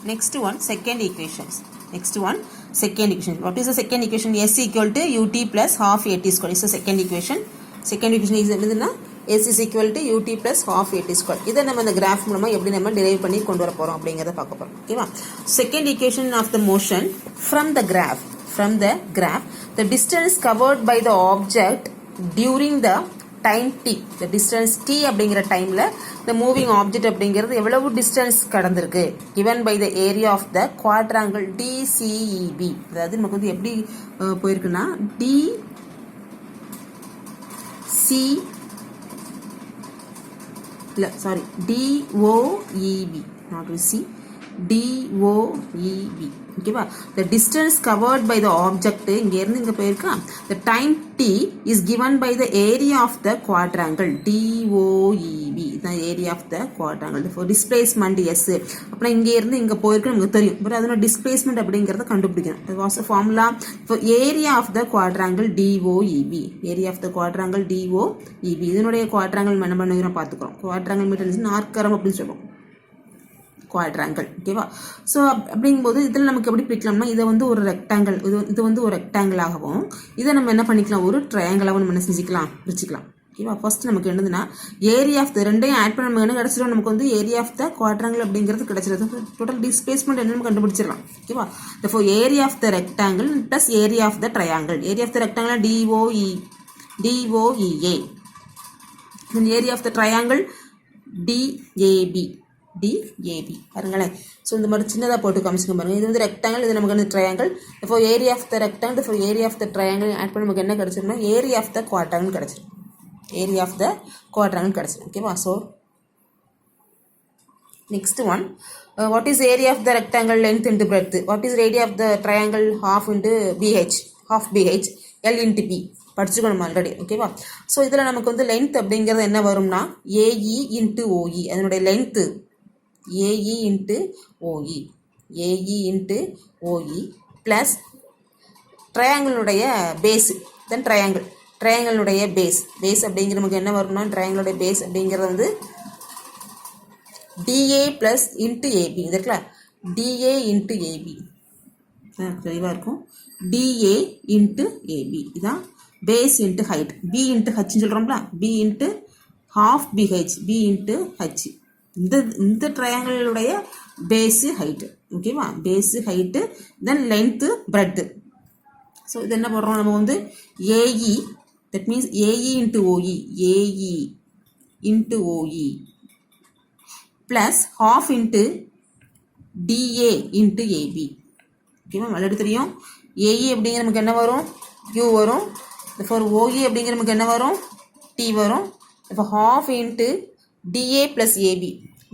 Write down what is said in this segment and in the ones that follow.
Next one, second equations. Next one, second equation. What is the second equation? S equal to ut plus half at square is the second equation. Second equation is என்னதுன்னா S is equal to ut plus half at square. இதை நம்ம இந்த graph மூலமா எப்படி நம்ம derive பண்ணி கொண்டு வர போறோம் அப்படிங்கறத பார்க்க போறோம். ஓகேவா? Second equation of the motion from the graph. The distance covered by the object during the time t, the distance t அப்படிங்கிற டைம்ல the moving object அப்படிங்கிறது எவ்வளவு distance கடந்திருக்கு given by the area of the quadrangle DCEB. அதாவது நமக்கு வந்து எப்படி போயிருக்குன்னா DOEB, not with C, DOEB. ஓகேவா? the distance covered by the object இங்க இருந்து இங்க போயிருக்கா, the time t is given by the area of the quadrangle DOEB, the area of the quadrangle. for displacement S, அப்புறம் இங்க இருந்து இங்க போயிருக்கு நமக்கு தெரியும், பட் அதோட displacement அப்படிங்கறத கண்டுபிடிக்கணும். it was a formula for area of the quadrangle DOEB, area of the quadrangle DOEB. இதனுடைய quadrangle என்ன பண்ணுகிறோம் பார்த்துக்கிறோம். quadrangle means நாற்கரம் அப்படின்னு சொல்லுவோம், குவாட்ராங்கிள். ஓகேவா? ஸோ அப்படிங்கும்போது இதில் நமக்கு எப்படி பிரிக்கலாம்னா, இதை வந்து ஒரு ரெக்டாங்கிள், இது வந்து ஒரு ரெக்டாங்கிளாகவும் இதை நம்ம என்ன பண்ணிக்கலாம், ஒரு ட்ரையாங்கிளாகவும் நம்ம என்ன செஞ்சுக்கலாம், பிரிச்சுக்கலாம். ஓகேவா? ஃபர்ஸ்ட் நமக்கு என்னதுன்னா ஏரியா ஆஃப் த ரெண்டையும் ஆட் பண்ண நம்ம என்ன கிடச்சிடும், நமக்கு வந்து ஏரியா ஆஃப் த குவாட்ராங்கிள் அப்படிங்கிறது கிடச்சிருது. டோட்டல் டிஸ்பிளேஸ்மெண்ட் என்னன்னு கண்டுபிடிச்சிடலாம். ஓகேவா? therefore area of the rectangle plus area of the triangle. Area of the rectangle DOEA, area of the triangle DAB பாருங்களேன். ஸோ இந்த மாதிரி சின்னதாக போட்டு காமிச்சுக்க பாருங்க. இது வந்து ரெக்டாங்கிள், இது நமக்கு வந்து ட்ரையாங்கிள். இப்போ ஏரியா ஆஃப் த ரெக்டாங்கிள், இப்போ area of the triangle add பண்ணி நமக்கு என்ன கிடச்சிருன்னா ஏரியா ஆஃப் த குவாட்ராங்கிள் கிடச்சிரும். ஏரியா ஆஃப் த குவாட்ராங்கிள் கிடச்சிரும். ஓகேவா? So next one, what is area of the rectangle length into breadth, what is area of the triangle half into BH, half BH, L into P படிச்சுக்கணும் already. ஓகேவா? So இதில் நமக்கு வந்து length அப்படிங்கிறது என்ன வரும்னா AE இன்ட்டு OE, அதனுடைய length AE into OE plus ட்ரையாங்கிளுடைய பேஸு, தென் ட்ரையாங்கிளுடைய பேஸ் அப்படிங்கிற நமக்கு என்ன வரும்னா ட்ரையாங்கிளுடைய பேஸ் அப்படிங்கிறது வந்து DA ப்ளஸ் இன்ட்டு AB. இது இருக்குல்ல, DA இன்ட்டு AB தெளிவாக இருக்கும். DA இன்ட்டு AB இதான் base into height. B into ஹச்ன்னு சொல்கிறோம்ல, B into half BH, B into H. இந்த ட்ரையாங்கிளுடைய பேஸு ஹைட்டு. ஓகேவா? Base height, then length breadth. So இது என்ன பண்ணுறோம், நம்ம வந்து AE, that means AE into OE plus half into DA into AB. ஓகேவா? ஆல்ரெடி தெரியும். AE அப்படிங்கிற நமக்கு என்ன வரும், Q வரும். ஃபார் OE அப்படிங்கிற நமக்கு என்ன வரும், T வரும். இப்போ half into DA plus AB,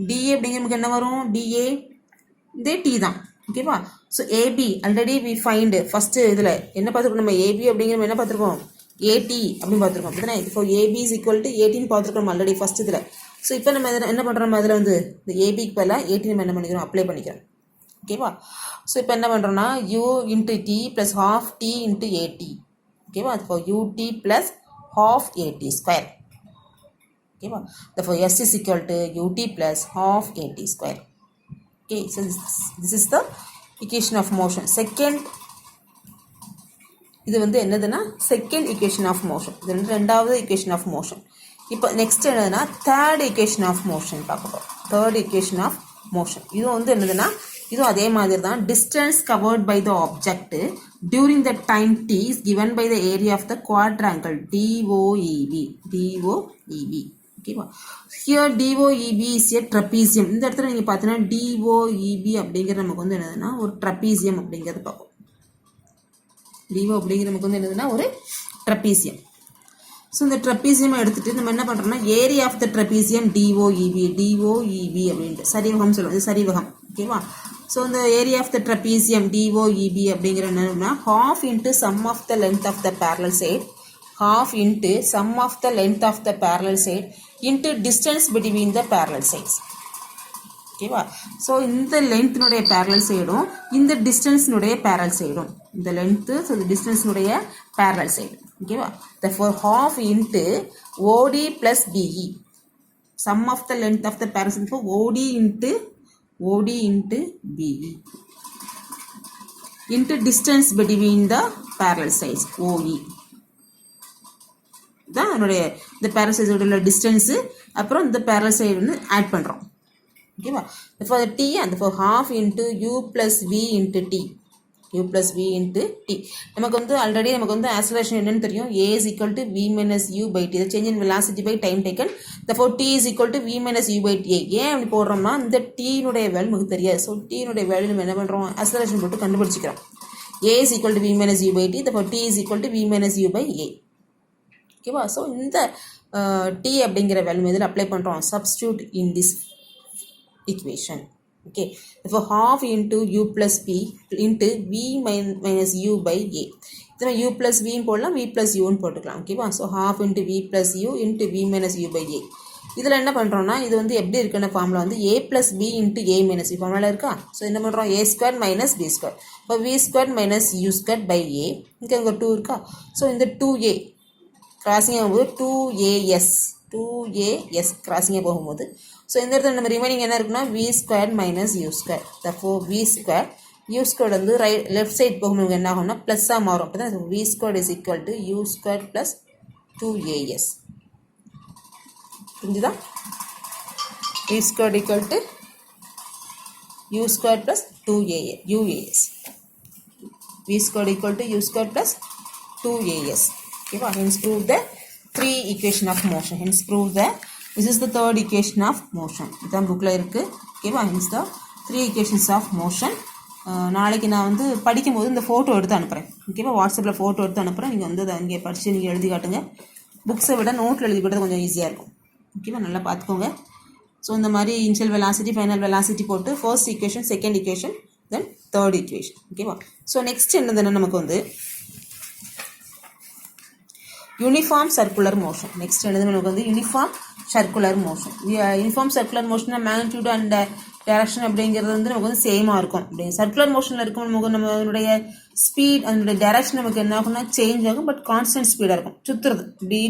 DA அப்படிங்கிற நமக்கு என்ன வரும், DA இதே T தான். ஓகேவா? So AB already we find first இதில் என்ன பார்த்துருக்கோம், நம்ம AB அப்படிங்கிற என்ன பார்த்துருக்கோம், AT அப்படின்னு பார்த்துருக்கோம். அப்படின்னா இப்போ AB இஸ் ஈக்குவல் டு ATன்னு பார்த்துருக்கோம் ஆல்ரெடி ஃபஸ்ட் இதில். ஸோ இப்போ நம்ம இதில் என்ன பண்ணுறோம், அதில் வந்து இந்த ABக்கு பதிலாக AT நம்ம என்ன பண்ணிக்கிறோம், அப்ளை பண்ணிக்கிறோம். ஓகேவா? ஸோ இப்போ என்ன பண்ணுறோம்னா U into T plus half T into AT. ஓகேவா? இப்போ UT plus half AT square. ஓகேவா? therefore S is equal to UT plus half AT square. Okay, so this is the equation of motion. Second, இது வந்து என்னதுன்னா second equation of motion. இது வந்து ரெண்டாவது equation of motion. இப்போ next என்னதுன்னா third equation of motion பார்க்க போகிறோம். third equation of motion இது வந்து என்னதுன்னா இதுவும் அதே மாதிரி தான். distance covered by the object during the time t is given by the area of the quadrangle DOEB. ஓகேவா? Here DOEB is a trapezium. இந்த இடத்துல நீங்கள் பார்த்தீங்கன்னா DOEB அப்படிங்கிற நமக்கு வந்து என்னதுன்னா ஒரு ட்ரபீசியம் அப்படிங்கிறது பார்ப்போம். DO அப்படிங்கிற நமக்கு வந்து என்னதுன்னா ஒரு ட்ரபீசியம். ஸோ இந்த ட்ரபீசியம் எடுத்துகிட்டு நம்ம என்ன பண்ணுறோம்னா area of the trapezium DOEB அப்படின்ட்டு சரிவகம் சொல்லுவோம், இது சரிவகம். ஓகேவா? ஸோ இந்த area of the trapezium DOEB அப்படிங்கிற என்னன்னா half into sum of the length of the parallel side, half into sum of the length of the parallel side into distance between the parallel sides. ஓகேவா? So இந்த லென்த்னுடைய parallel சைடும் இந்த டிஸ்டன்ஸ்னுடைய parallel சைடும், இந்த length so இந்த டிஸ்டன்ஸ்னுடைய parallel side. ஓகேவா? therefore half into OD plus BE, sum of the length of the parallel side for OD into OD into BE into distance between the parallel sides OE தான் என்னுடைய இந்த parallel sides உள்ள distance அப்புறம் இந்த parallel side வந்து add பண்ணுறோம் ஓகேவா for the t and for half into u plus v into t u plus v into t நமக்கு வந்து ஆல்ரெடி நமக்கு வந்து acceleration என்னன்னு தெரியும் a is equal to v minus u by t the change in velocity by time taken therefore t is equal to v minus u by t ஏன் அப்படி போடுறோம்னா இந்த t னுடைய value நமக்கு தெரியாது ஸோ t னுடைய வேல்யூ நம்ம என்ன பண்ணுறோம் acceleration போட்டு கண்டுபிடிச்சிக்கிறோம் a is equal to v minus u by t therefore t is equal to v minus u by a ஓகேவா ஸோ இந்த t அப்படிங்கிற வேல்யூ இதில் அப்ளை பண்ணுறோம் substitute in this equation okay therefore half into u plus p into v minus u by a இதில் u plus v போடலாம் v plus u போட்டுக்கலாம் ஓகேவா so half into v plus u into v minus u by a இதில் என்ன பண்ணுறோம்னா இது வந்து எப்படி இருக்குன்னு ஃபார்முலா வந்து a plus b into a minus b formula இருக்கா ஸோ என்ன பண்ணுறோம் a squared minus b squared இப்போ v squared minus u squared by a இங்கே 2 இருக்கா ஸோ இந்த 2a கிராசிங் ஆகும்போது 2as கிராசிங்காக போகும்போது ஸோ இந்த இடத்துல நம்ம ரிமைனிங் என்ன இருக்குன்னா v squared minus u squared therefore v squared u squared வந்து லெஃப்ட் சைட் போகும்போது என்ன ஆகும்னா ப்ளஸ்ஸாக மாறும் அப்போ தான் v squared is equal to u squared plus 2as புரிஞ்சுதா v squared equal to u squared plus 2uas v squared equal to u squared plus 2as okay hence prove the 3 equation of motion hence prove the this is the third equation of motion இதான் புக்கில் இருக்குது ஓகேவா hence the 3 equations of motion நாளைக்கு நான் வந்து படிக்கும்போது இந்த photo எடுத்து அனுப்புகிறேன் ஓகேவா வாட்ஸ்அப்பில் ஃபோட்டோ எடுத்து அனுப்புகிறேன் நீங்கள் வந்து அதை அங்கே படித்து நீங்கள் எழுதி காட்டுங்க புக்ஸை விட நோட்டில் எழுதி போட்டது கொஞ்சம் ஈஸியாக இருக்கும் ஓகேவா நல்லா பார்த்துக்கோங்க ஸோ இந்த மாதிரி இனிஷியல் வெலாசிட்டி ஃபைனல் வெலாசிட்டி போட்டு first equation second equation then third equation ஓகேவா ஸோ நெக்ஸ்ட் என்னதுன்னா நமக்கு வந்து யூனிஃபார்ம் சர்க்குலர் மோஷன் நெக்ஸ்ட் என்னது நமக்கு வந்து uniform circular motion uniform circular motion magnitude and direction அப்படிங்கிறது வந்து நமக்கு வந்து சேமாக இருக்கும் அப்படி சர்க்குலர் மோஷனில் இருக்கும் நமக்கு நம்மளுடைய ஸ்பீட் அதனுடைய டைரக்ஷன் நமக்கு என்ன ஆகும்னா சேஞ்ச் ஆகும் பட் கான்ஸ்டன்ட் ஸ்பீடாக இருக்கும் இப்படி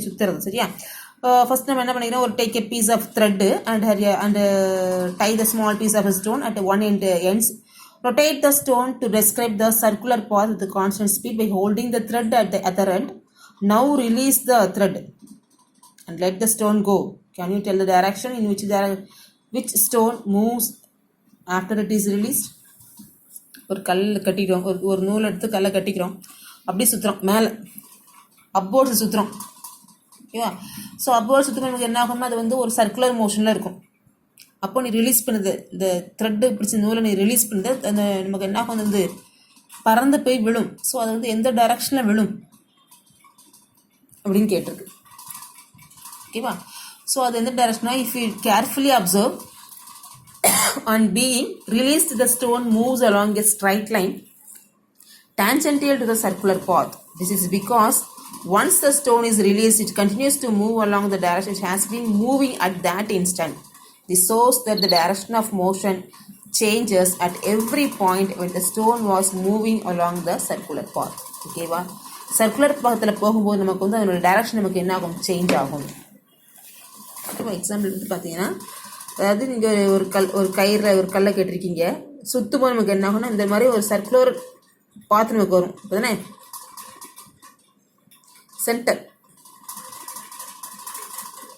சுற்றுறது சரியா ஃபர்ஸ்ட் நம்ம என்ன பண்ணிக்கிறோம் ஒரு take a piece of thread and tie the small piece of stone at one ends rotate the stone to describe the circular path with the constant speed by holding the thread at the other end now release the thread and let the stone go can you tell the direction in which stone moves after it is released ஒரு கல் கட்டிக்கிறோம் ஒரு நூல் எடுத்து கல்லை கட்டிக்கிறோம் அப்படி சுற்றுறோம் மேலே upwards சுற்றுறோம் ஓகேவா so upwards சுற்றும்போது நமக்கு என்ன ஆகும்னா அது வந்து ஒரு சர்க்குலர் மோஷனில் இருக்கும் அப்போ நீ ரிலீஸ் பண்ணுது இந்த த்ரெட்டு பிடிச்ச நூலை நீ ரிலீஸ் பண்ணுது அந்த நமக்கு என்ன ஆகும் வந்து பறந்து போய் விழும் ஸோ அது வந்து எந்த டைரக்ஷனில் விழும் அப்படின்னு கேட்டிருக்கு ஓகேவா ஸோ அது எந்த டைரக்ஷனா if you carefully observe on being released the stone moves along a straight line tangential to the circular path. This is because once the stone is released it continues to move along the direction it has been moving at that instant. This shows that the direction of motion changes at every point when the stone was moving along the circular path. ஓகேவா circular பாத்தில் போகும்போது நமக்கு வந்து அதனோட direction நமக்கு என்ன ஆகும் change ஆகும் ஓகேவா எக்ஸாம்பிள் வந்து பார்த்தீங்கன்னா அதாவது நீங்கள் ஒரு கயிறில் ஒரு கல்லை கேட்டிருக்கீங்க சுற்றும்போது நமக்கு என்ன ஆகும்னா இந்த மாதிரி ஒரு சர்க்குலர் பாத்து நமக்கு வரும் இப்போ தானே சென்டர்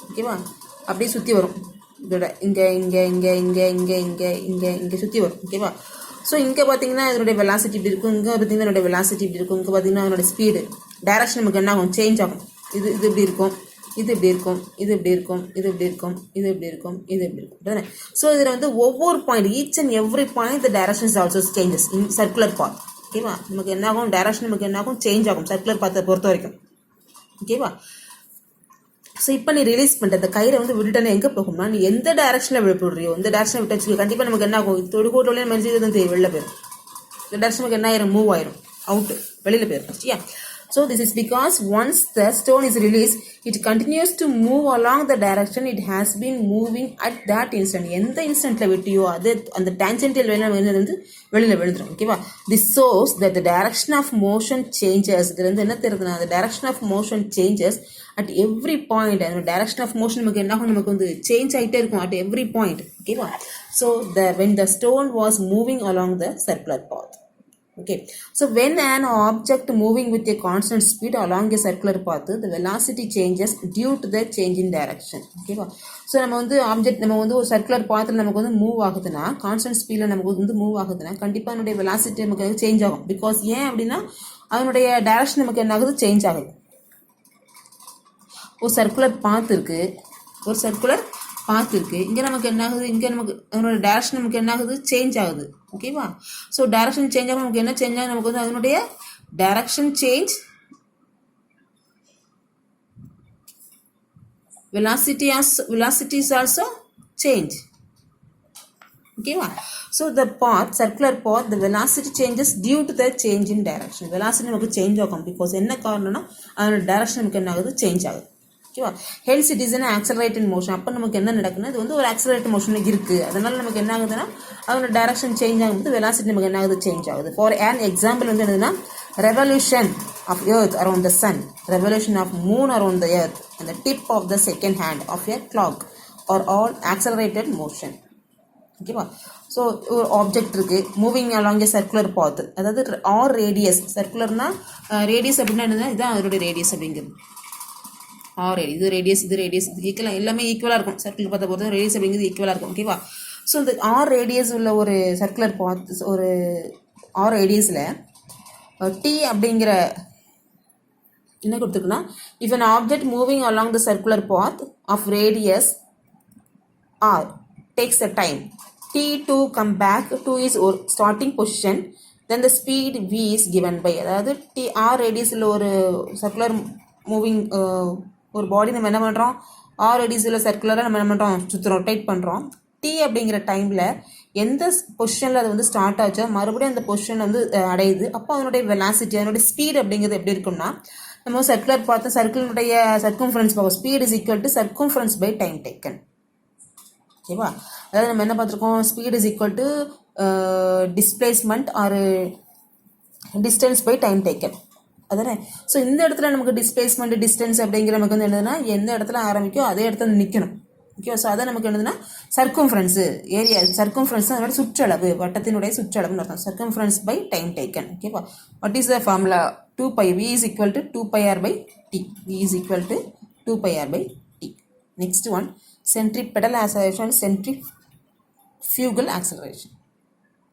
ஓகேவா அப்படியே சுற்றி வரும் இதோட இங்கே சுற்றி வரும் ஓகேவா ஸோ இங்கே பார்த்தீங்கன்னா இதனுடைய வெலாசிட்டி இப்படி இருக்கும் இங்கே பார்த்தீங்கன்னா இதனுடைய வெலாசிட்டி இப்படி இருக்கும் இங்கே பார்த்தீங்கன்னா அதனோட ஸ்பீடு டைரக்ஷன் நமக்கு என்ன ஆகும் சேஞ்ச் ஆகும் இது இப்படி இருக்கும் இது இப்படி இருக்கும் இது இப்படி இருக்கும் இது இப்படி இருக்கும் இது இப்படி இருக்கும் இது இப்படி இருக்கும் தானே ஸோ இதில் வந்து ஒவ்வொரு point each and every point the direction is also changes in circular path ஓகேவா நமக்கு என்ன ஆகும் டைரக்ஷன் நமக்கு என்ன ஆகும் சேஞ்ச் ஆகும் சர்க்குலர் பாத்தை பொறுத்த வரைக்கும் ஓகேவா ஸோ இப்போ நீ ரிலீஸ் பண்ணுற அந்த கயிறை வந்து விட்டுட்டே எங்கே போகும்னா நீ எந்த டைரக்ஷனில் விடுறியோ இந்த டைரக்ஷனில் விட்டு கண்டிப்பாக நமக்கு என்ன ஆகும் தொடுகோட்டோலேயே மனுஷன் வந்து வெளில போயிடும் இந்த டைரக்ஷன் நமக்கு என்ன ஆயிரும் மூவ் ஆயிரும் அவுட்டு வெளியில் போயிடும் சரியா So this is because once the stone is released, it continues to move along the direction it has been moving at that instant. எந்த இன்ஸ்டன்ட்ல விட்டியோ அது அந்த டான்ஜென்டியல் வந்து வெளியில் விழுந்துடும் ஓகேவா this shows that the direction of motion changes இதுல இருந்து என்ன தெரியுதுன்னா the direction of motion changes at every point அந்த direction of motion நமக்கு என்ன ஆகும் நமக்கு வந்து சேஞ்ச் ஆகிட்டே இருக்கும் at every point ஓகேவா So when the stone was moving along the circular path. Okay, so when an object moving with a constant speed along a circular path, the velocity changes due to the change in direction. ஓகேவா? So நம்ம வந்து object நம்ம வந்து ஒரு circular பாத்தில் நமக்கு வந்து move ஆகுதுன்னா, கான்ஸ்டன்ட் ஸ்பீடில் நமக்கு வந்து மூவ் ஆகுதுன்னா, கண்டிப்பாக அதனுடைய வெலாசிட்டி நமக்கு சேஞ்ச் ஆகும். பிகாஸ் ஏன் அப்படின்னா அதனுடைய டைரக்ஷன் நமக்கு என்ன ஆகுது, சேஞ்ச் ஆகுது. ஒரு சர்க்குலர் பாத் இருக்குது, ஒரு சர்க்குலர் பாத் இருக்குது. இங்கே நமக்கு என்ன ஆகுது, இங்கே நமக்கு அதனோட டைரக்ஷன் நமக்கு என்ன ஆகுது, சேஞ்ச் ஆகுது. ஓகேவா? ஸோ டைரக்ஷன் சேஞ்ச் ஆகும், நமக்கு என்ன சேஞ்ச் ஆகும், நமக்கு வந்து அதனுடைய direction change, velocity is also change. ஓகேவா? So the path, circular path, the velocity changes due to the change in direction. velocity நமக்கு சேஞ்ச் ஆகும். பிகாஸ் என்ன காரணம்னா அதனோட டைரக்ஷன் நமக்கு என்ன ஆகுது, சேஞ்ச் ஆகுது. ஓகேவா? Hells it is an accelerated motion. அப்போ நமக்கு என்ன நடக்குன்னா, இது வந்து ஒரு ஆக்சலரேட்டட் மோஷனில் இருக்குது. அதனால நமக்கு என்ன ஆகுதுன்னா அதோட டைரக்ஷன் சேஞ்ச் ஆகும்போது வெலாசிட்டி நமக்கு என்ன ஆகுது, சேஞ்ச் ஆகுது. ஃபார் an எக்ஸாம்பிள் வந்து என்னதுன்னா, revolution of earth around the sun, revolution of moon around the earth, and the tip of the second hand of a clock are all accelerated motion. ஓகேவா? So ஒரு object இருக்குது, moving along a circular path, அதாவது r radius. சர்க்குலர்னா radius அப்படின்னா என்னதுன்னா, இதுதான் அதோடைய radius அப்படிங்கிறது. R radius, இது ரேடியஸ், இது ரேடியஸ், இது ஈக்குவலாக எல்லாமே ஈக்குவலாக இருக்கும். சர்க்கிள் பார்த்த பொறுத்த ரேடியஸ் அப்படிங்கிறது ஈக்குவலாக இருக்கும். ஓகேவா? ஸோ இந்த ஆர் ரேடியஸ் உள்ள ஒரு சர்க்குலர் பாத், ஒரு ஆர் ரேடியஸில் டி அப்படிங்கிற என்ன கொடுத்துருக்குன்னா, if an object moving along the circular path of radius r takes a time t to come back to its starting position, then the speed v is given by, அதாவது D R ரேடியஸில் ஒரு circular moving ஒரு பாடி நம்ம என்ன பண்ணுறோம், R ரேடியஸில் சர்க்குலராக நம்ம என்ன பண்ணுறோம், சுற்றுறோம், rotate பண்ணுறோம். டி அப்படிங்கிற டைமில் எந்த பொசிஷனில் அது வந்து ஸ்டார்ட் ஆச்சோ மறுபடியும் அந்த பொசிஷன் வந்து அடையுது. அப்போ அதனுடைய வெலாசிட்டி, அதனுடைய ஸ்பீட் அப்படிங்கிறது எப்படி இருக்குன்னா, நம்ம சர்க்குலர் பார்த்து சர்க்கிளினுடைய சர்க்கம்ஃபரன்ஸ் பார்ப்போம். Speed is equal to circumference by time taken. ஓகேவா? அதாவது நம்ம என்ன பார்த்துருக்கோம், speed is equal to displacement or distance by time taken. அதானே? ஸோ இந்த இடத்துல நமக்கு டிஸ்பிளேஸ்மெண்ட், டிஸ்டன்ஸ் அப்படிங்கிற நமக்கு வந்து என்னதுன்னா, எந்த இடத்துல ஆரம்பிக்கும் அதே இடத்துல நிற்கணும். ஓகேவா? ஸோ அதை நமக்கு என்னதுன்னா சர்க்கம்ஃபரன்ஸு ஏரியா, சர்க்கம்ஃபரன்ஸ் அதோட சுற்றளவு, வட்டத்தினுடைய சுற்றளவுன்னு அர்த்தம். Circumference by time taken. ஓகேவா? What is the formula? 2π, v is equal to 2πr by t. v is equal to 2πr by t. Next one, centripetal acceleration, centrifugal acceleration.